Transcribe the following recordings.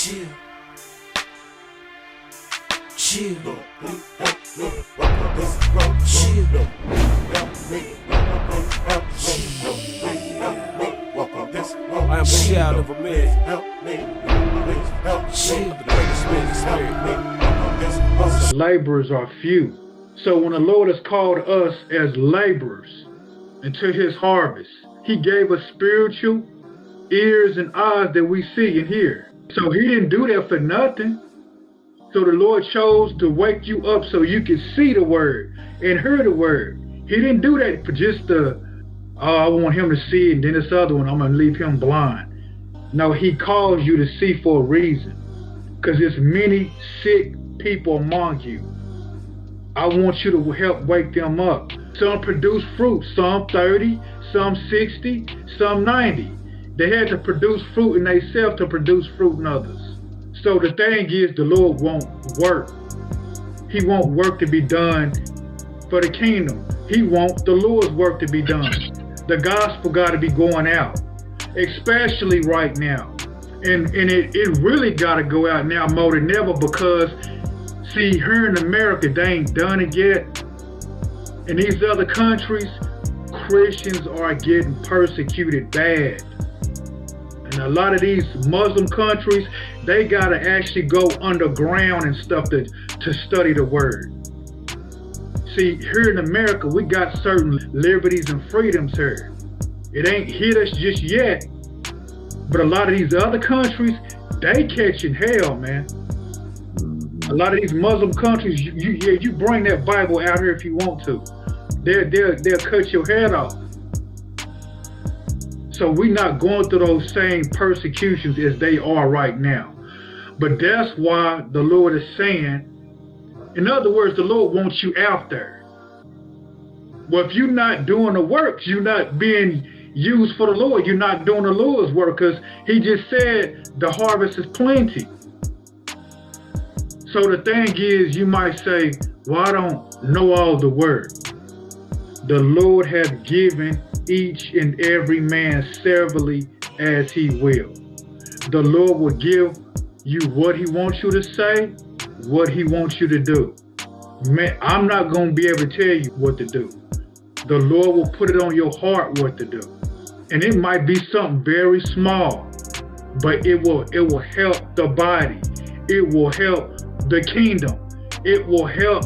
Chill. Chill. I am a child of a man. Chill. The greatest spirit. Laborers are few. So when the Lord has called us as laborers into his harvest, he gave us spiritual ears and eyes that we see and hear. So he didn't do that for nothing. So the Lord chose to wake you up so you could see the word and hear the word. He didn't do that for just I want him to see it, and then this other one, I'm going to leave him blind. No, he calls you to see for a reason. Because there's many sick people among you. I want you to help wake them up. Some produce fruit, some 30, some 60, some 90. They had to produce fruit in themselves to produce fruit in others. So the thing is, the Lord won't work. He won't work to be done for the kingdom. He wants the Lord's work to be done. The gospel got to be going out, especially right now. And it really got to go out now more than ever because, see, here in America, they ain't done it yet. In these other countries, Christians are getting persecuted bad. And a lot of these Muslim countries, they got to actually go underground and stuff to study the word. See, here in America, we got certain liberties and freedoms here. It ain't hit us just yet. But a lot of these other countries, they catching hell, man. A lot of these Muslim countries, you bring that Bible out here if you want to. They'll cut your head off. So we're not going through those same persecutions as they are right now. But that's why the Lord is saying, in other words, the Lord wants you out there. Well, if you're not doing the works, you're not being used for the Lord, you're not doing the Lord's work, because he just said the harvest is plenty. So the thing is, you might say, well, I don't know all the word. The Lord has given each and every man severally as he will. The Lord will give you what he wants you to say, what he wants you to do. Man, I'm not going to be able to tell you what to do. The Lord will put it on your heart what to do. And it might be something very small, but it will help the body. It will help the kingdom. It will help.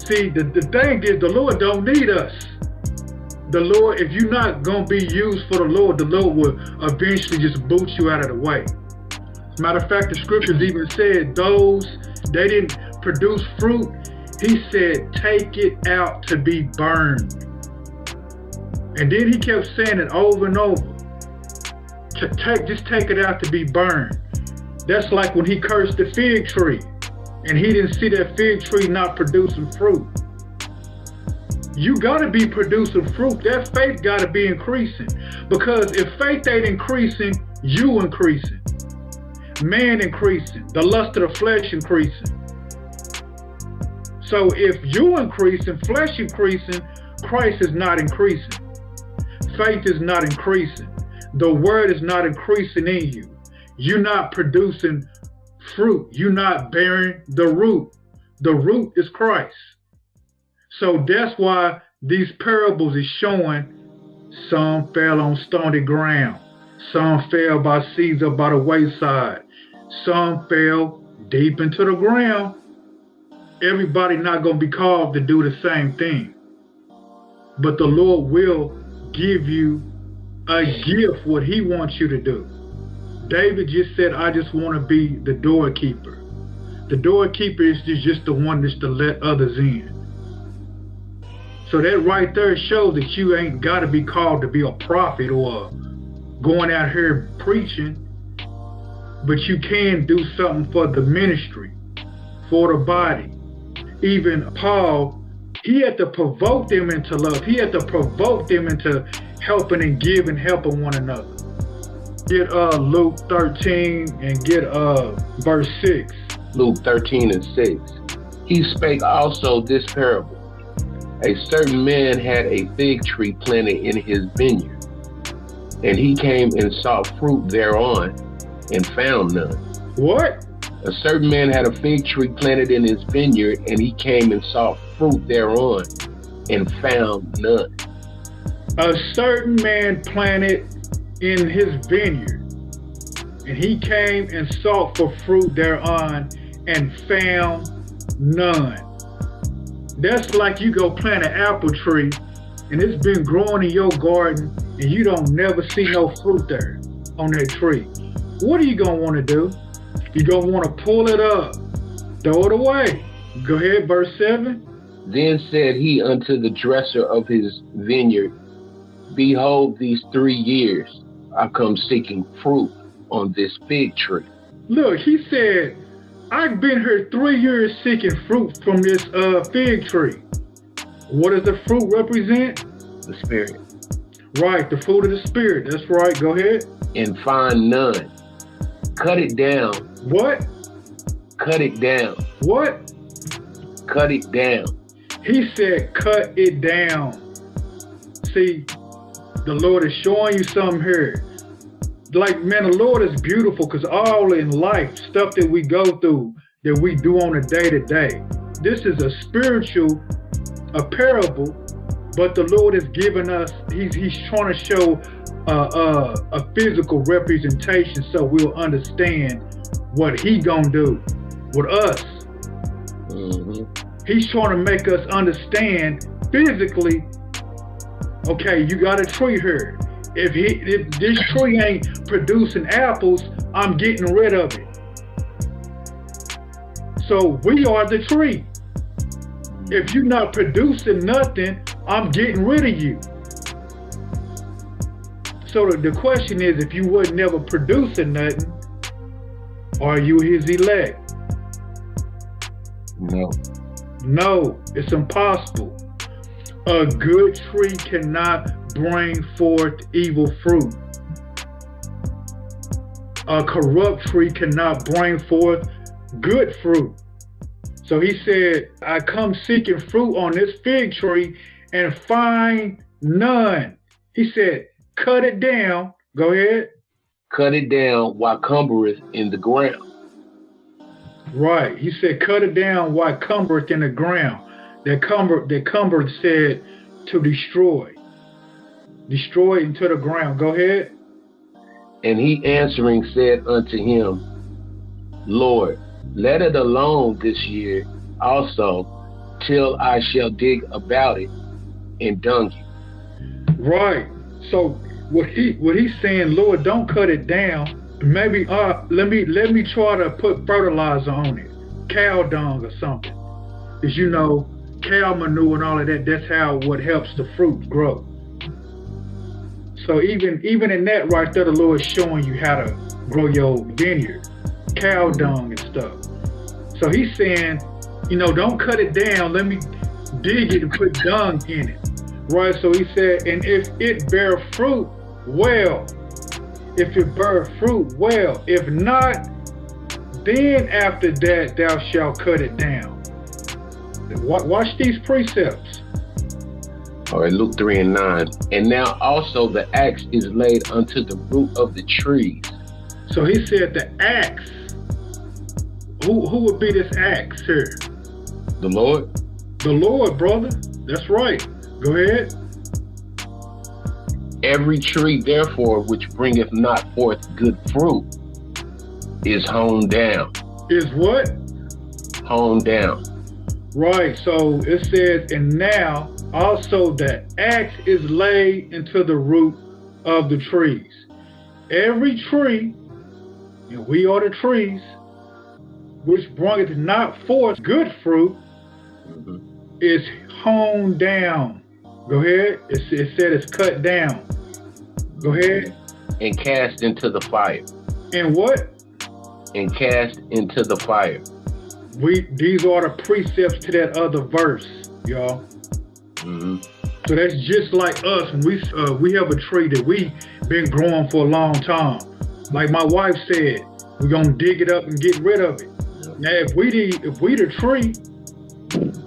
See, the thing is, the Lord don't need us. The Lord, if you're not going to be used for the Lord will eventually just boot you out of the way. As a matter of fact, the scriptures even said they didn't produce fruit. He said, take it out to be burned. And then he kept saying it over and over. Just take it out to be burned. That's like when he cursed the fig tree and he didn't see that fig tree not producing fruit. You got to be producing fruit. That faith got to be increasing. Because if faith ain't increasing, you increasing. Man increasing. The lust of the flesh increasing. So if you increasing, flesh increasing, Christ is not increasing. Faith is not increasing. The word is not increasing in you. You're not producing fruit. You're not bearing the root. The root is Christ. So that's why these parables is showing some fell on stony ground. Some fell by seeds up by the wayside. Some fell deep into the ground. Everybody not going to be called to do the same thing. But the Lord will give you a gift, what he wants you to do. David just said, I just want to be the doorkeeper. The doorkeeper is just the one that's to let others in. So that right there shows that you ain't got to be called to be a prophet or going out here preaching, but you can do something for the ministry, for the body. Even Paul, he had to provoke them into love. He had to provoke them into helping and giving, helping one another. Get Luke 13 and get verse 6. Luke 13 and 6. He spake also this parable. A certain man had a fig tree planted in his vineyard, and he came and sought fruit thereon, and found none. What? A certain man had a fig tree planted in his vineyard, and he came and saw fruit thereon, and found none. A certain man planted in his vineyard, and he came and sought for fruit thereon, and found none. That's like you go plant an apple tree, and it's been growing in your garden, and you don't never see no fruit there on that tree. What are you gonna want to do? You gonna want to pull it up, throw it away. Go ahead, verse 7. Then said he unto the dresser of his vineyard, Behold, these 3 years I come seeking fruit on this fig tree. Look, he said, I've been here 3 years seeking fruit from this fig tree. What does the fruit represent? The Spirit. Right, the fruit of the Spirit. That's right. Go ahead. And find none. Cut it down. What? Cut it down. What? Cut it down. He said, cut it down. See, the Lord is showing you something here. Like, man, the Lord is beautiful because all in life, stuff that we go through, that we do on a day-to-day. This is a spiritual, a parable, but the Lord is giving us, he's trying to show a physical representation so we'll understand what he gonna do with us. He's trying to make us understand physically, okay, you got a tree here. If this tree ain't producing apples, I'm getting rid of it. So we are the tree. If you're not producing nothing, I'm getting rid of you. So the question is, if you wasn't never producing nothing, are you his elect? No. No, it's impossible. A good tree cannot bring forth evil fruit. A corrupt tree cannot bring forth good fruit. So he said, I come seeking fruit on this fig tree and find none. He said, cut it down. Go ahead. Cut it down while cumbereth in the ground. Right. He said, cut it down while cumbereth in the ground. That cumber said to destroy. Destroy it into the ground. Go ahead. And he answering said unto him, Lord, let it alone this year also, till I shall dig about it and dung you. Right. So what he's saying, Lord, don't cut it down. Maybe let me try to put fertilizer on it, cow dung or something. Because you know, cow manure and all of that, that's what helps the fruit grow. So even in that right there, the Lord is showing you how to grow your vineyard, cow dung and stuff. So he's saying, you know, don't cut it down. Let me dig it and put dung in it. Right, so he said, and if it bear fruit, well. If it bear fruit, well. If not, then after that thou shalt cut it down. Watch these precepts. All right, Luke 3:9. And now also the axe is laid unto the root of the trees. So he said the axe. Who would be this axe here? The Lord? The Lord, brother. That's right. Go ahead. Every tree, therefore, which bringeth not forth good fruit is hewn down. Is what? Hewn down. Right. So it says, and now also the axe is laid into the root of the trees. Every tree, and we are the trees, which bringeth not forth good fruit, is hewn down. Go ahead. It said it's cut down. Go ahead. And cast into the fire. And what? And cast into the fire. These are the precepts to that other verse, y'all. So that's just like us. When we have a tree that we been growing for a long time. Like my wife said, we're gonna dig it up and get rid of it. Now, if we the tree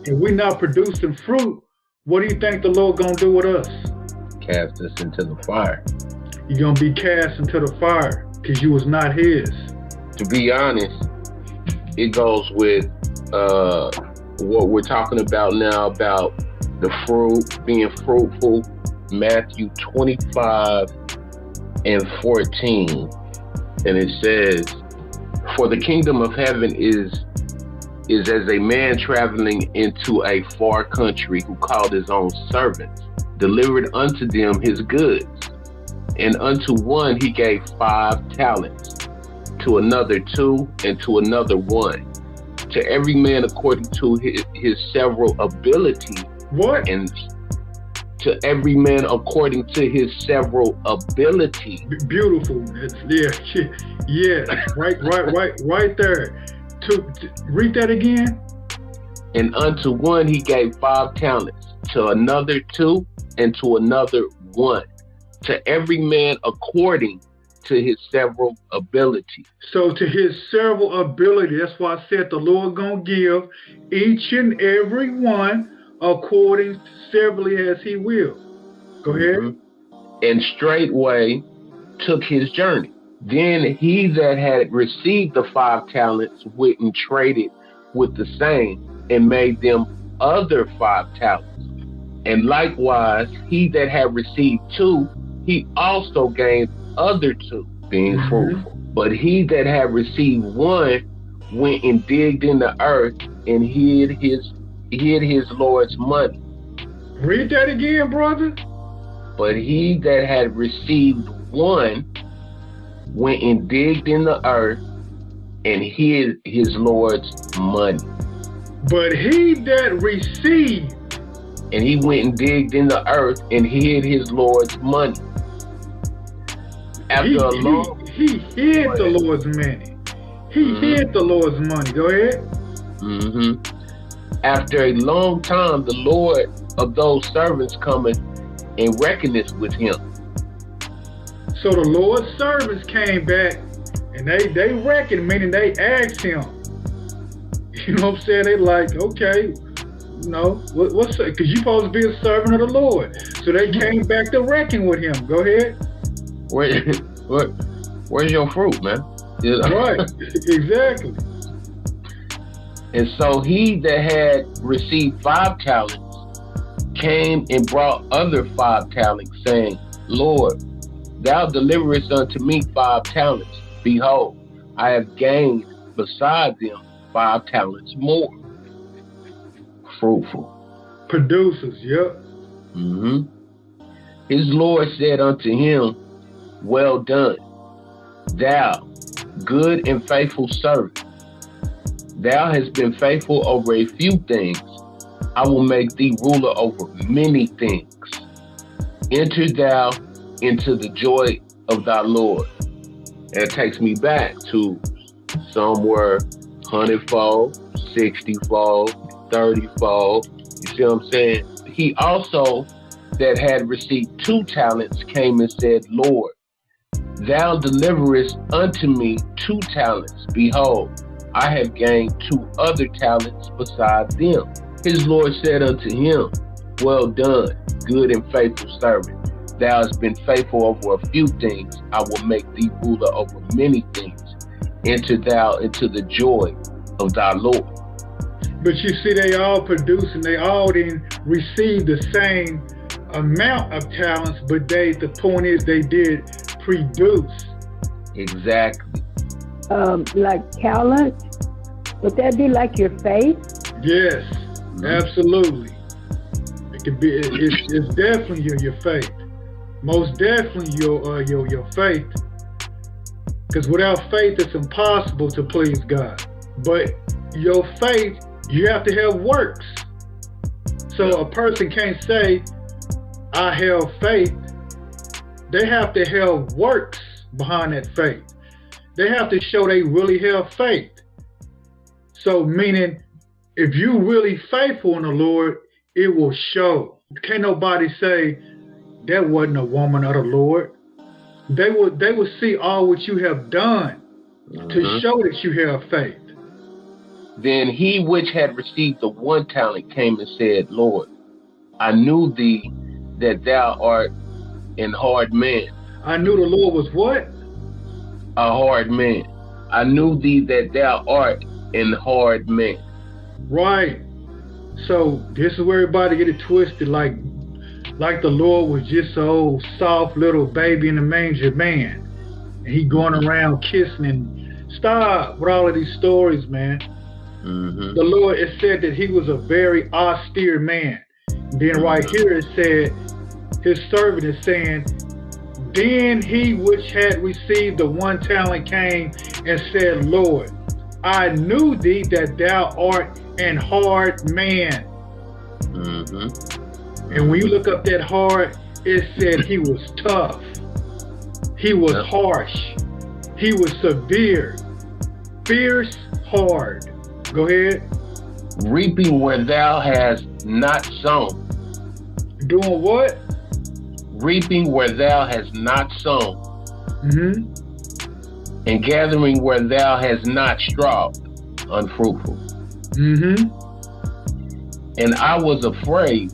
and we're not producing fruit, what do you think the Lord gonna do with us? Cast us into the fire. You're gonna be cast into the fire. because you was not his. To be honest, it goes with what we're talking about now about the fruit, being fruitful. Matthew 25:14. And it says, for the kingdom of heaven is as a man traveling into a far country who called his own servants, delivered unto them his goods. And unto one he gave 5 talents, to another 2, and to another 1. To every man according to his several ability. What? And to every man according to his several ability. Beautiful. Yeah. Right there. Read that again. And unto one he gave 5 talents, to another 2, and to another 1. To every man according to his several ability. So to his several ability, that's why I said the Lord gonna give each and every one according severally as he will. Go ahead. And straightway took his journey. Then he that had received the 5 talents went and traded with the same, and made them other 5 talents. And likewise he that had received 2, he also gained other 2, being fruitful. But he that had received 1 went and digged in the earth and hid his Lord's money. Read that again, brother. But he that had received 1 went and digged in the earth and hid his Lord's money. But he that received, and he went and digged in the earth and hid his Lord's money. After a long, he hid the Lord's money. He hid the Lord's money. Go ahead. After a long time, the Lord of those servants cometh and reckoneth with him. So the Lord's servants came back and they reckoned, meaning they asked him. You know what I'm saying? They like, okay, you know, what's that? Because you're supposed to be a servant of the Lord. So they came back to reckon with him. Go ahead. Where's your fruit, man? Right, exactly. And so he that had received 5 talents came and brought other 5 talents, saying, Lord, thou deliverest unto me 5 talents. Behold, I have gained beside them 5 talents more. Fruitful. Producers, yep. His Lord said unto him, well done, thou good and faithful servant. Thou hast been faithful over a few things. I will make thee ruler over many things. Enter thou into the joy of thy Lord. And it takes me back to somewhere 100-fold, 60-fold, 30-fold. You see what I'm saying? He also that had received 2 talents came and said, Lord, thou deliverest unto me 2 talents. Behold, I have gained 2 other talents beside them. His Lord said unto him, well done, good and faithful servant. Thou hast been faithful over a few things. I will make thee ruler over many things. Enter thou into the joy of thy Lord. But you see, they all produced and they all didn't receive the same amount of talents, but the point is they did produce. Exactly. Like talent, would that be like your faith? Yes, absolutely. It could be. It's definitely your faith. Most definitely your faith. Because without faith, it's impossible to please God. But your faith, you have to have works. So a person can't say, I have faith. They have to have works behind that faith. They have to show they really have faith. So meaning, if you really faithful in the Lord, it will show. Can't nobody say, that wasn't a woman of the Lord. They will see all what you have done to show that you have faith. Then he which had received the 1 talent came and said, Lord, I knew thee that thou art an hard man. I knew the Lord was what? a hard man. I knew thee that thou art an hard man. Right. So this is where everybody get it twisted, like the Lord was just an old soft little baby in the manger man. And he going around kissing and stop with all of these stories, man. Mm-hmm. The Lord, it said that he was a very austere man. Then right here it said, his servant is saying, then he which had received the 1 talent came and said, Lord, I knew thee that thou art an hard man. Mm-hmm. And when you look up that hard, it said he was tough. He was harsh. He was severe. Fierce, hard. Go ahead. Reaping where thou hast not sown. Doing what? Reaping where thou hast not sown. Mm-hmm. And gathering where thou hast not strawed. Unfruitful. Mm-hmm. And I was afraid,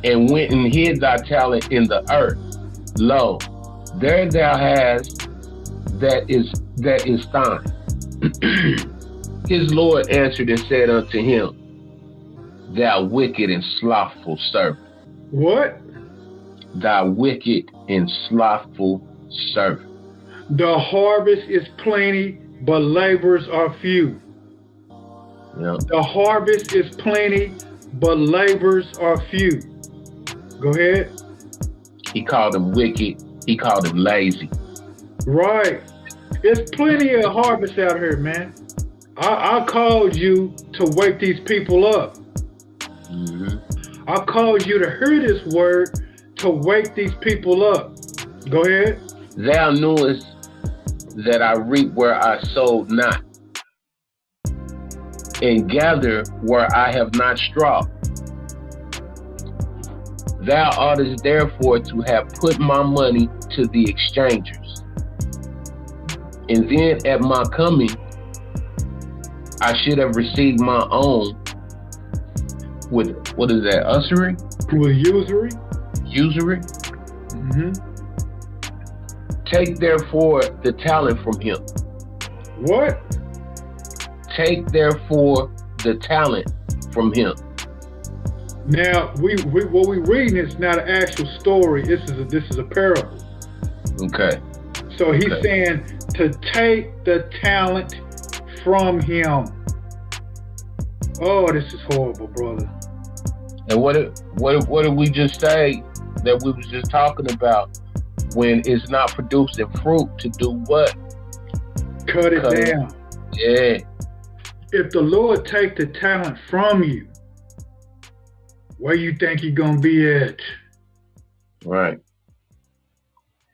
and went and hid thy talent in the earth. Lo, there thou hast that is thine. His Lord answered and said unto him, thou wicked and slothful servant. What? Thou wicked and slothful servant. The harvest is plenty, but laborers are few. Yeah. The harvest is plenty, but laborers are few. Go ahead. He called him wicked. He called him lazy. Right. There's plenty of harvest out here, man. I called you to wake these people up. Mm-hmm. I called you to hear this word to wake these people up. Go ahead. Thou knewest that I reap where I sowed not, and gather where I have not strawed. Thou oughtest therefore to have put my money to the exchangers. And then at my coming, I should have received my own with, what is that, usury? With usury. Usury? Mm-hmm. Take therefore the talent from him. What? Take therefore the talent from him. Now, what we reading is not an actual story. This is a parable. Okay. So he's saying to take the talent from him. Oh, this is horrible, brother. And what did we just say that we was just talking about? When it's not producing fruit, to do what? Cut it down. Yeah. If the Lord take the talent from you, where you think you're gonna be at? Right.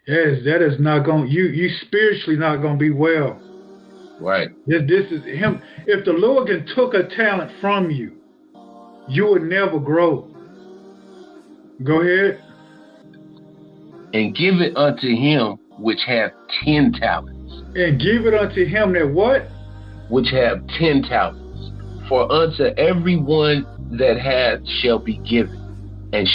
Yes, that is not going. You spiritually not gonna be well. Right. This is him. If the Lord can took a talent from you, you would never grow. Go ahead. And give it unto him which have 10 talents. And give it unto him that what? Which have 10 talents. For unto every one that hath shall be given, and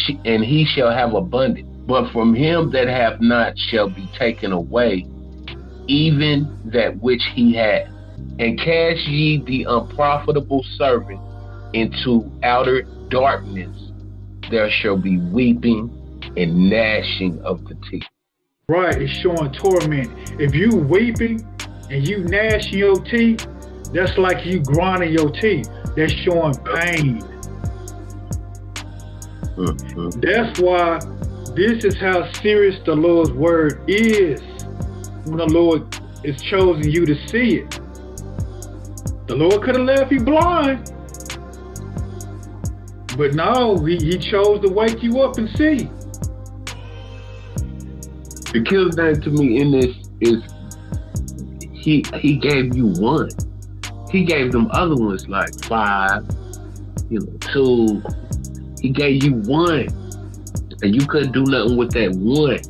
he shall have abundance. But from him that hath not shall be taken away, even that which he hath. And cast ye the unprofitable servant into outer darkness. There shall be weeping and gnashing of the teeth. Right, it's showing torment. If you weeping and you gnashing your teeth, that's like you grinding your teeth. That's showing pain. Mm-hmm. That's why this is how serious the Lord's word is. When the Lord is chosen you to see it. The Lord could have left you blind. But no, he chose to wake you up and see. The killer thing to me in this is he gave you one. He gave them other ones like 5, 2. He gave you one, and you couldn't do nothing with that one.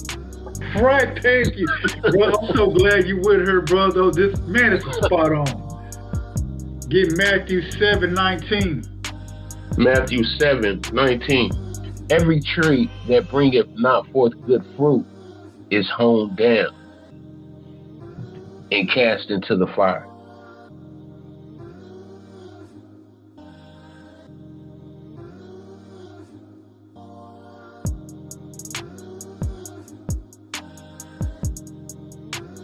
Right, thank you. Well, I'm so glad you with her, brother. This man is spot on. Get Matthew 7:19. Matthew 7:19. Every tree that bringeth not forth good fruit is hewn down and cast into the fire.